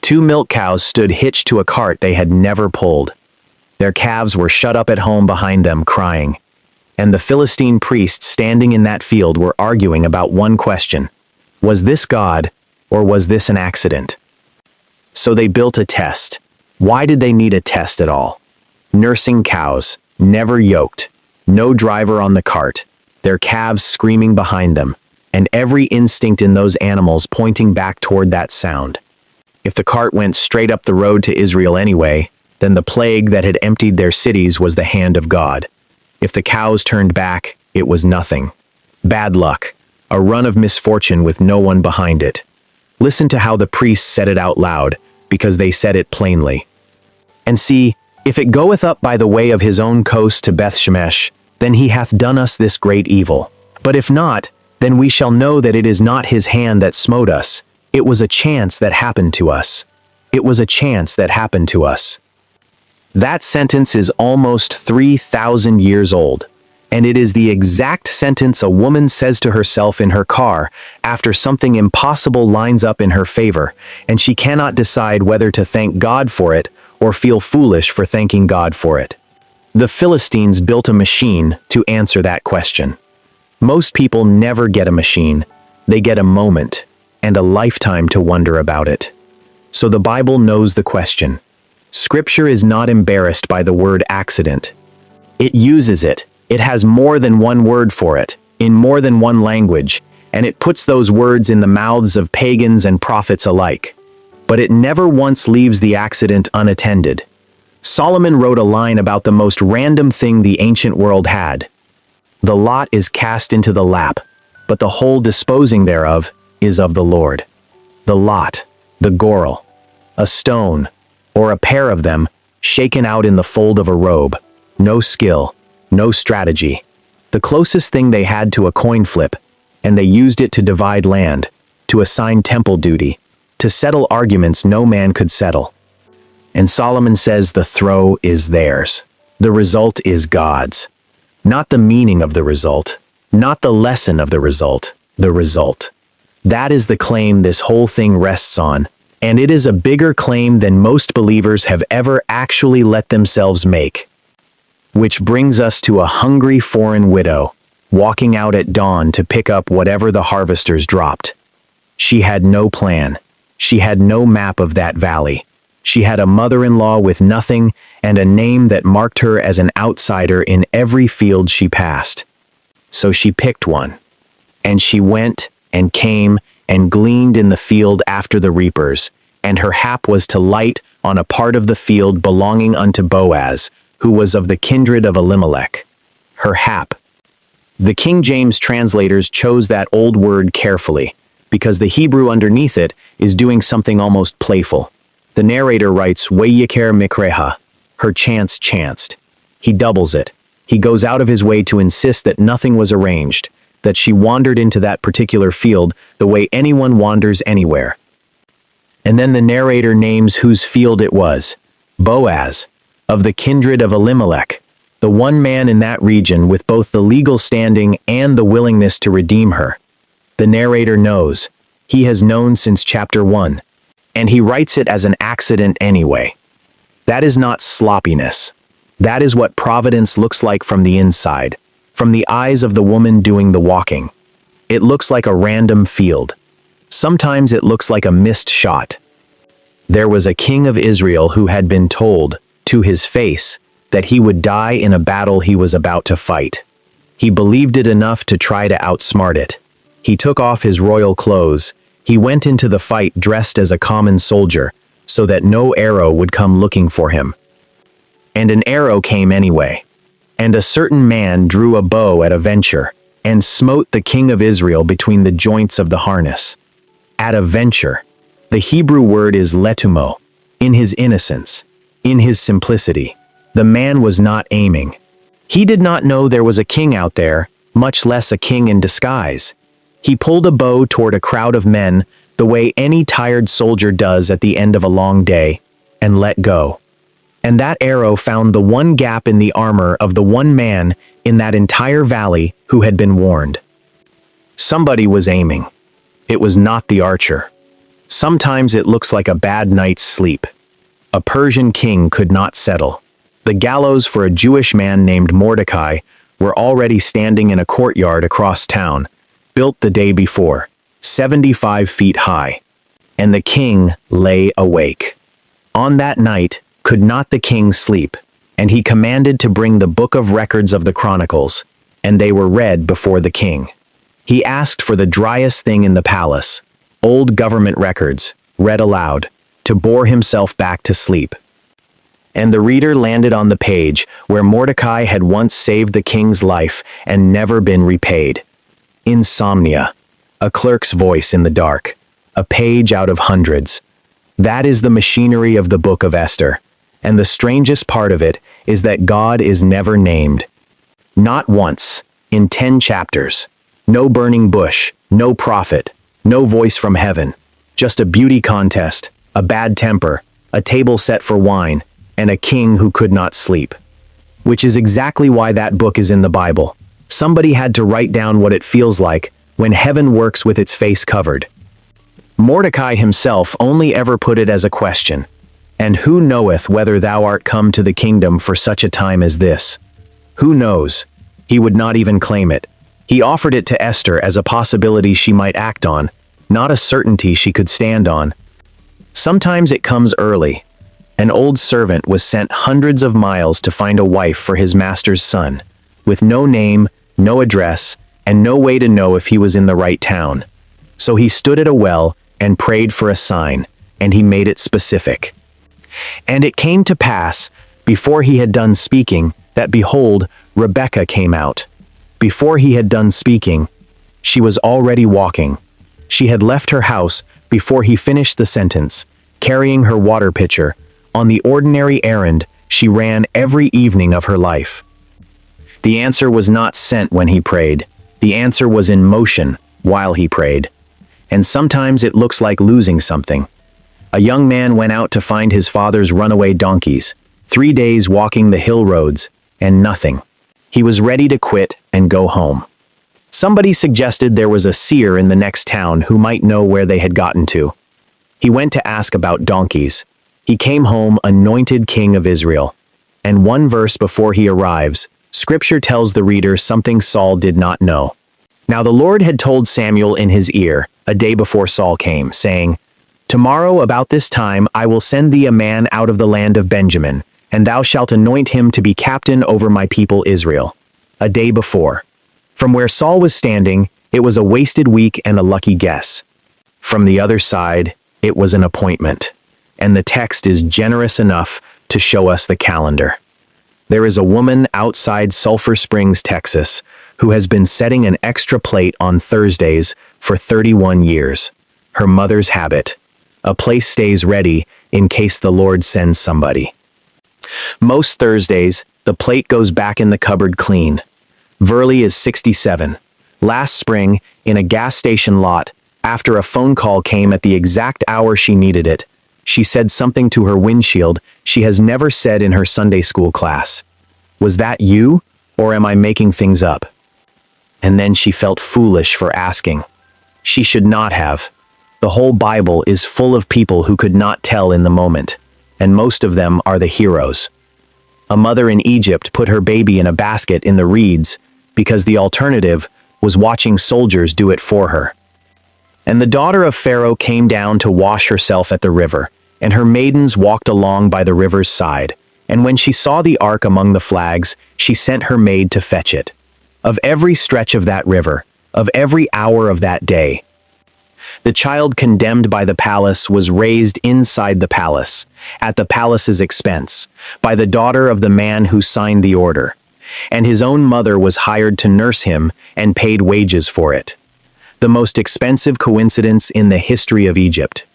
2 milk cows stood hitched to a cart they had never pulled. Their calves were shut up at home behind them, crying. And the Philistine priests standing in that field were arguing about one question. Was this God, or was this an accident? So they built a test. Why did they need a test at all? Nursing cows, never yoked, no driver on the cart, their calves screaming behind them, and every instinct in those animals pointing back toward that sound. If the cart went straight up the road to Israel anyway, then the plague that had emptied their cities was the hand of God. If the cows turned back, it was nothing. Bad luck, a run of misfortune with no one behind it. Listen to how the priests said it out loud, because they said it plainly. And see, if it goeth up by the way of his own coast to Beth-shemesh, then he hath done us this great evil. But if not, then we shall know that it is not his hand that smote us. It was a chance that happened to us. It was a chance that happened to us. That sentence is almost 3,000 years old, and it is the exact sentence a woman says to herself in her car after something impossible lines up in her favor, and she cannot decide whether to thank God for it or feel foolish for thanking God for it. The Philistines built a machine to answer that question. Most people never get a machine. They get a moment and a lifetime to wonder about it. So the Bible knows the question. Scripture is not embarrassed by the word accident. It uses it. It has more than one word for it, in more than one language, and it puts those words in the mouths of pagans and prophets alike. But it never once leaves the accident unattended. Solomon wrote a line about the most random thing the ancient world had. The lot is cast into the lap, but the whole disposing thereof is of the Lord. The lot, the gorel, a stone, or a pair of them, shaken out in the fold of a robe. No skill, no strategy. The closest thing they had to a coin flip, and they used it to divide land, to assign temple duty, to settle arguments no man could settle. And Solomon says the throw is theirs. The result is God's. Not the meaning of the result, not the lesson of the result, the result. That is the claim this whole thing rests on, and it is a bigger claim than most believers have ever actually let themselves make. Which brings us to a hungry foreign widow, walking out at dawn to pick up whatever the harvesters dropped. She had no plan. She had no map of that valley. She had a mother-in-law with nothing and a name that marked her as an outsider in every field she passed. So she picked one. And she went and came and gleaned in the field after the reapers, and her hap was to light on a part of the field belonging unto Boaz, who was of the kindred of Elimelech. Her hap. The King James translators chose that old word carefully, because the Hebrew underneath it is doing something almost playful. The narrator writes, Wayiker mikreha, her chance chanced. He doubles it. He goes out of his way to insist that nothing was arranged, that she wandered into that particular field the way anyone wanders anywhere. And then the narrator names whose field it was. Boaz, of the kindred of Elimelech, the one man in that region with both the legal standing and the willingness to redeem her. The narrator knows. He has known since chapter 1. And he writes it as an accident anyway. That is not sloppiness. That is what providence looks like from the inside, from the eyes of the woman doing the walking. It looks like a random field. Sometimes it looks like a missed shot. There was a king of Israel who had been told, to his face, that he would die in a battle he was about to fight. He believed it enough to try to outsmart it. He took off his royal clothes. He went into the fight dressed as a common soldier, so that no arrow would come looking for him. And an arrow came anyway. And a certain man drew a bow at a venture, and smote the king of Israel between the joints of the harness. At a venture. The Hebrew word is letumo. In his innocence, in his simplicity, the man was not aiming. He did not know there was a king out there, much less a king in disguise. He pulled a bow toward a crowd of men, the way any tired soldier does at the end of a long day, and let go. And that arrow found the one gap in the armor of the one man in that entire valley who had been warned. Somebody was aiming. It was not the archer. Sometimes it looks like a bad night's sleep. A Persian king could not settle. The gallows for a Jewish man named Mordecai were already standing in a courtyard across town, built the day before, 75 feet high. And the king lay awake. On that night could not the king sleep, and he commanded to bring the book of records of the Chronicles, and they were read before the king. He asked for the driest thing in the palace, old government records, read aloud, to bore himself back to sleep. And the reader landed on the page where Mordecai had once saved the king's life and never been repaid. Insomnia, a clerk's voice in the dark, a page out of hundreds. That is the machinery of the book of Esther, and the strangest part of it is that God is never named. Not once, in 10 chapters. No burning bush, no prophet, no voice from heaven. Just a beauty contest, a bad temper, a table set for wine, and a king who could not sleep. Which is exactly why that book is in the Bible. Somebody had to write down what it feels like when heaven works with its face covered. Mordecai himself only ever put it as a question. And who knoweth whether thou art come to the kingdom for such a time as this? Who knows? He would not even claim it. He offered it to Esther as a possibility she might act on, not a certainty she could stand on. Sometimes it comes early. An old servant was sent hundreds of miles to find a wife for his master's son, with no name, no address, and no way to know if he was in the right town. So he stood at a well and prayed for a sign, and he made it specific. And it came to pass, before he had done speaking, that behold, Rebekah came out. Before he had done speaking, she was already walking. She had left her house before he finished the sentence, carrying her water pitcher. On the ordinary errand she ran every evening of her life. The answer was not sent when he prayed. The answer was in motion while he prayed. And sometimes it looks like losing something. A young man went out to find his father's runaway donkeys, 3 days walking the hill roads, and nothing. He was ready to quit and go home. Somebody suggested there was a seer in the next town who might know where they had gotten to. He went to ask about donkeys. He came home anointed king of Israel. And one verse before he arrives, Scripture tells the reader something Saul did not know. Now the Lord had told Samuel in his ear, a day before Saul came, saying, Tomorrow about this time I will send thee a man out of the land of Benjamin, and thou shalt anoint him to be captain over my people Israel. A day before. From where Saul was standing, it was a wasted week and a lucky guess. From the other side, it was an appointment. And the text is generous enough to show us the calendar. There is a woman outside Sulphur Springs, Texas, who has been setting an extra plate on Thursdays for 31 years. Her mother's habit. A place stays ready in case the Lord sends somebody. Most Thursdays, the plate goes back in the cupboard clean. Verley is 67. Last spring, in a gas station lot, after a phone call came at the exact hour she needed it, she said something to her windshield she has never said in her Sunday school class. Was that you, or am I making things up? And then she felt foolish for asking. She should not have. The whole Bible is full of people who could not tell in the moment, and most of them are the heroes. A mother in Egypt put her baby in a basket in the reeds because the alternative was watching soldiers do it for her. And the daughter of Pharaoh came down to wash herself at the river, and her maidens walked along by the river's side, and when she saw the ark among the flags, she sent her maid to fetch it. Of every stretch of that river, of every hour of that day, the child condemned by the palace was raised inside the palace, at the palace's expense, by the daughter of the man who signed the order, and his own mother was hired to nurse him and paid wages for it. The most expensive coincidence in the history of Egypt.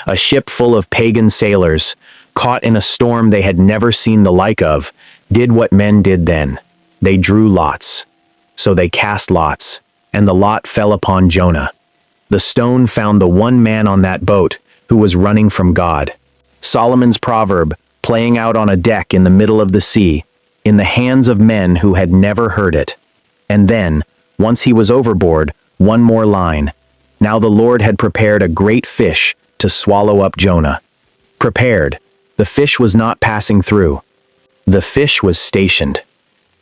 A ship full of pagan sailors, caught in a storm they had never seen the like of, did what men did then. They drew lots. So they cast lots, and the lot fell upon Jonah. The stone found the one man on that boat who was running from God. Solomon's proverb, playing out on a deck in the middle of the sea, in the hands of men who had never heard it. And then, once he was overboard, one more line. Now the Lord had prepared a great fish to swallow up Jonah. Prepared, the fish was not passing through. The fish was stationed.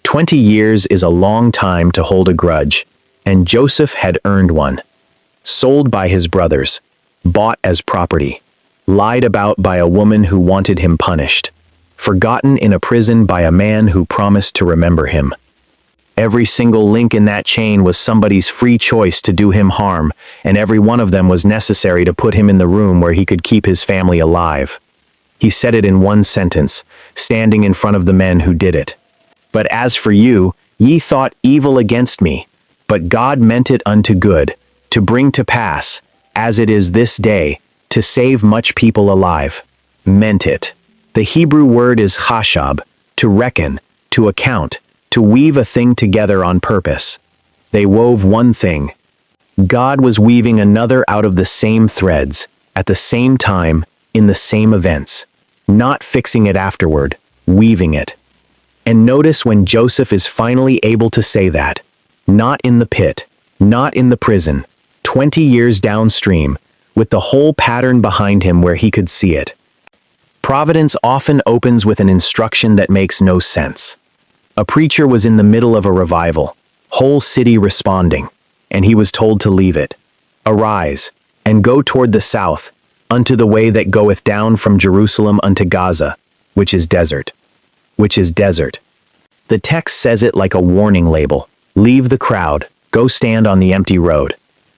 20 years is a long time to hold a grudge, and Joseph had earned one. Sold by his brothers, bought as property, lied about by a woman who wanted him punished, forgotten in a prison by a man who promised to remember him. Every single link in that chain was somebody's free choice to do him harm, and every one of them was necessary to put him in the room where he could keep his family alive. He said it in one sentence, standing in front of the men who did it. But as for you, ye thought evil against me, but God meant it unto good, to bring to pass, as it is this day, to save much people alive. Meant it. The Hebrew word is chashab, to reckon, to account, to weave a thing together on purpose. They wove one thing. God was weaving another out of the same threads, at the same time, in the same events, not fixing it afterward, weaving it. And notice when Joseph is finally able to say that, not in the pit, not in the prison, 20 years downstream, with the whole pattern behind him where he could see it. Providence often opens with an instruction that makes no sense. A preacher was in the middle of a revival, whole city responding, and he was told to leave it. Arise, and go toward the south, unto the way that goeth down from Jerusalem unto Gaza, which is desert. Which is desert. The text says it like a warning label. Leave the crowd, go stand on the empty road.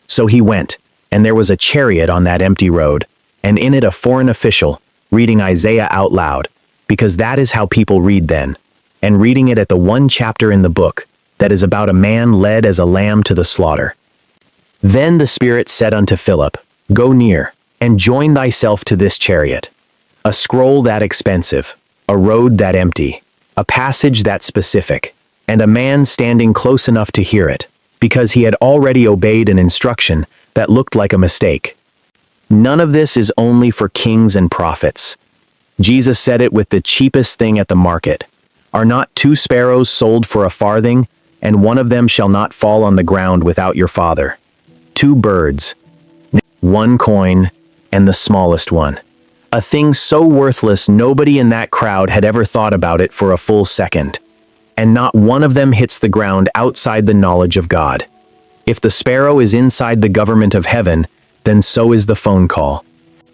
So he went, and there was a chariot on that empty road, and in it a foreign official, reading Isaiah out loud, because that is how people read then, and reading it at the one chapter in the book, that is about a man led as a lamb to the slaughter. Then the Spirit said unto Philip, Go near, and join thyself to this chariot. A scroll that expensive, a road that empty, a passage that specific, and a man standing close enough to hear it, because he had already obeyed an instruction that looked like a mistake. None of this is only for kings and prophets. Jesus said it with the cheapest thing at the market. Are not 2 sparrows sold for a farthing, and one of them shall not fall on the ground without your Father? 2 birds, 1 coin, and the smallest one. A thing so worthless nobody in that crowd had ever thought about it for a full second. And not one of them hits the ground outside the knowledge of God. If the sparrow is inside the government of heaven, then so is the phone call.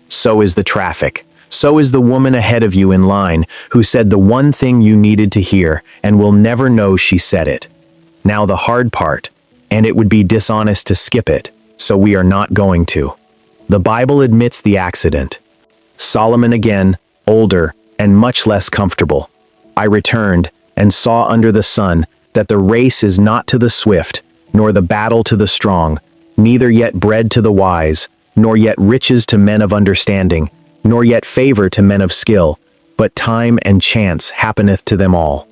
So is the traffic. So is the woman ahead of you in line who said the one thing you needed to hear and will never know she said it. Now the hard part, and it would be dishonest to skip it, so we are not going to. The Bible admits the accident. Solomon again, older, and much less comfortable. I returned, and saw under the sun, that the race is not to the swift, nor the battle to the strong, neither yet bread to the wise, nor yet riches to men of understanding, nor yet favor to men of skill, but time and chance happeneth to them all.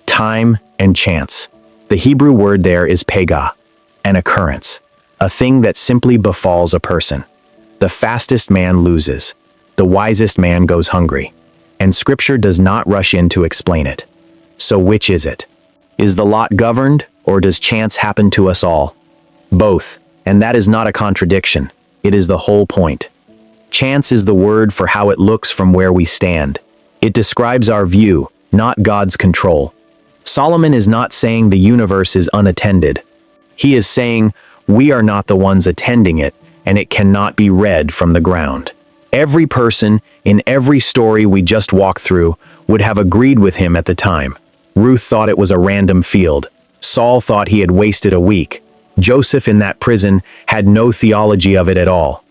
Time and chance. The Hebrew word there is pegah, an occurrence, a thing that simply befalls a person. The fastest man loses. The wisest man goes hungry. And Scripture does not rush in to explain it. So which is it? Is the lot governed, or does chance happen to us all? Both, and that is not a contradiction. It is the whole point. Chance is the word for how it looks from where we stand. It describes our view, not God's control. Solomon is not saying the universe is unattended. He is saying we are not the ones attending it, and it cannot be read from the ground. Every person, in every story we just walked through, would have agreed with him at the time. Ruth thought it was a random field. Saul thought he had wasted a week. Joseph in that prison had no theology of it at all.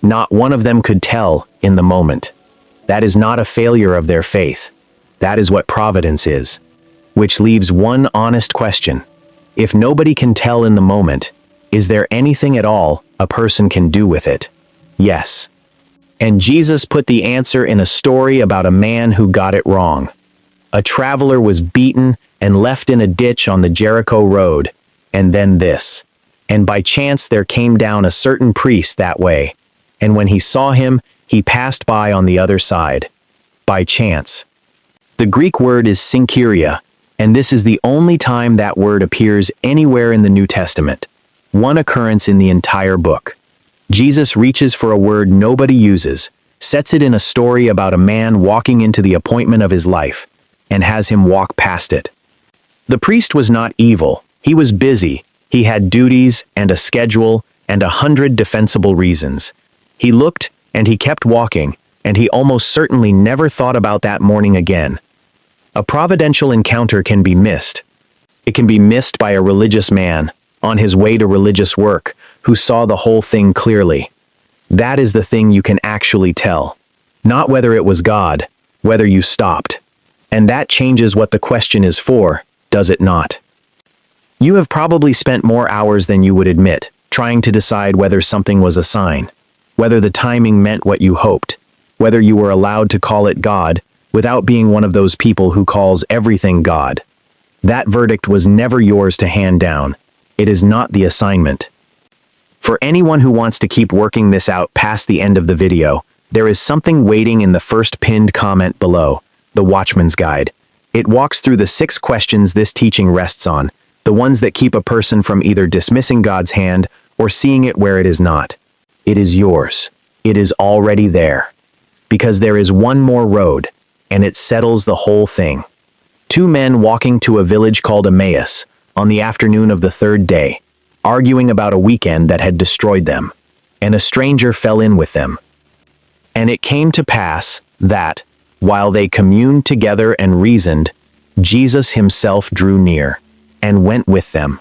Not one of them could tell in the moment. That is not a failure of their faith. That is what providence is. Which leaves one honest question. If nobody can tell in the moment, is there anything at all a person can do with it? Yes. And Jesus put the answer in a story about a man who got it wrong. A traveler was beaten and left in a ditch on the Jericho road, and then this. And by chance there came down a certain priest that way, and when he saw him, he passed by on the other side. By chance. The Greek word is synkyria, and this is the only time that word appears anywhere in the New Testament. One occurrence in the entire book. Jesus reaches for a word nobody uses, sets it in a story about a man walking into the appointment of his life, and has him walk past it. The priest was not evil. He was busy. He had duties and a schedule and 100 defensible reasons. He looked and he kept walking, and he almost certainly never thought about that morning again. A providential encounter can be missed. It can be missed by a religious man, on his way to religious work, who saw the whole thing clearly. That is the thing you can actually tell. Not whether it was God, whether you stopped. And that changes what the question is for, does it not? You have probably spent more hours than you would admit, trying to decide whether something was a sign, whether the timing meant what you hoped, whether you were allowed to call it God without being one of those people who calls everything God. That verdict was never yours to hand down. It is not the assignment. For anyone who wants to keep working this out past the end of the video, there is something waiting in the first pinned comment below, the Watchman's Guide. It walks through the 6 questions this teaching rests on, the ones that keep a person from either dismissing God's hand or seeing it where it is not. It is yours. It is already there. Because there is one more road, and it settles the whole thing. 2 men walking to a village called Emmaus on the afternoon of the 3rd day, arguing about a weekend that had destroyed them, and a stranger fell in with them. And it came to pass that, while they communed together and reasoned, Jesus himself drew near, and went with them.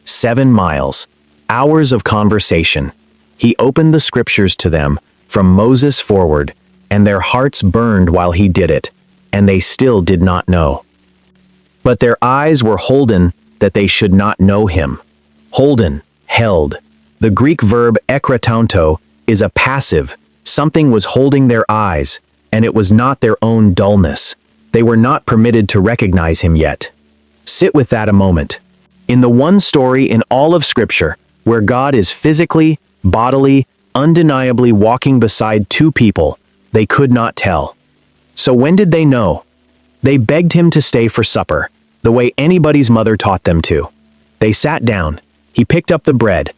7 miles, hours of conversation. He opened the scriptures to them, from Moses forward, and their hearts burned while he did it, and they still did not know. But their eyes were holden that they should not know him. Holden, held. The Greek verb ekratonto is a passive. Something was holding their eyes, and it was not their own dullness. They were not permitted to recognize him yet. Sit with that a moment. In the one story in all of Scripture where God is physically, bodily, undeniably walking beside 2 people, they could not tell. So when did they know? They begged him to stay for supper, the way anybody's mother taught them to. They sat down. He picked up the bread,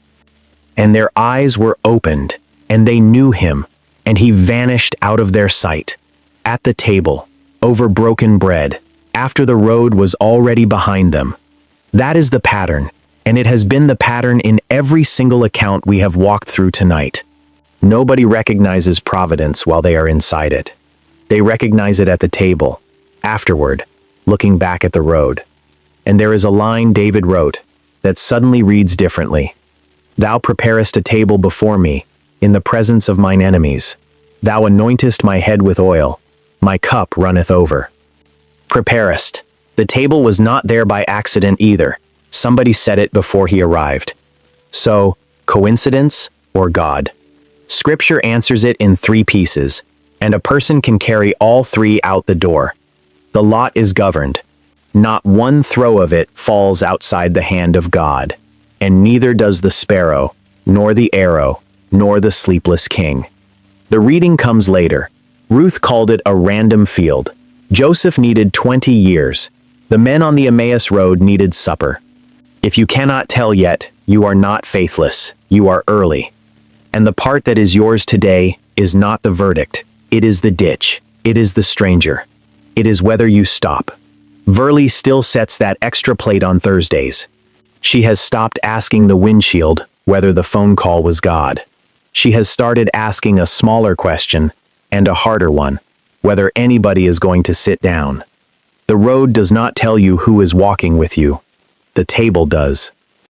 and their eyes were opened, and they knew him, and he vanished out of their sight. At the table, over broken bread, after the road was already behind them. That is the pattern, and it has been the pattern in every single account we have walked through tonight. Nobody recognizes Providence while they are inside it. They recognize it at the table, afterward, looking back at the road. And there is a line David wrote that suddenly reads differently. Thou preparest a table before me, in the presence of mine enemies. Thou anointest my head with oil, my cup runneth over. Preparest. The table was not there by accident either. Somebody set it before he arrived. So, coincidence or God? Scripture answers it in 3 pieces, and a person can carry all 3 out the door. The lot is governed. Not one throw of it falls outside the hand of God, and neither does the sparrow, nor the arrow, nor the sleepless king. The reading comes later. Ruth called it a random field. Joseph needed 20 years. The men on the Emmaus road needed supper. If you cannot tell yet, you are not faithless, you are early. And the part that is yours today is not the verdict. It is the ditch. It is the stranger. It is whether you stop. Verlie still sets that extra plate on Thursdays. She has stopped asking the windshield whether the phone call was God. She has started asking a smaller question, and a harder one, whether anybody is going to sit down. The road does not tell you who is walking with you. The table does.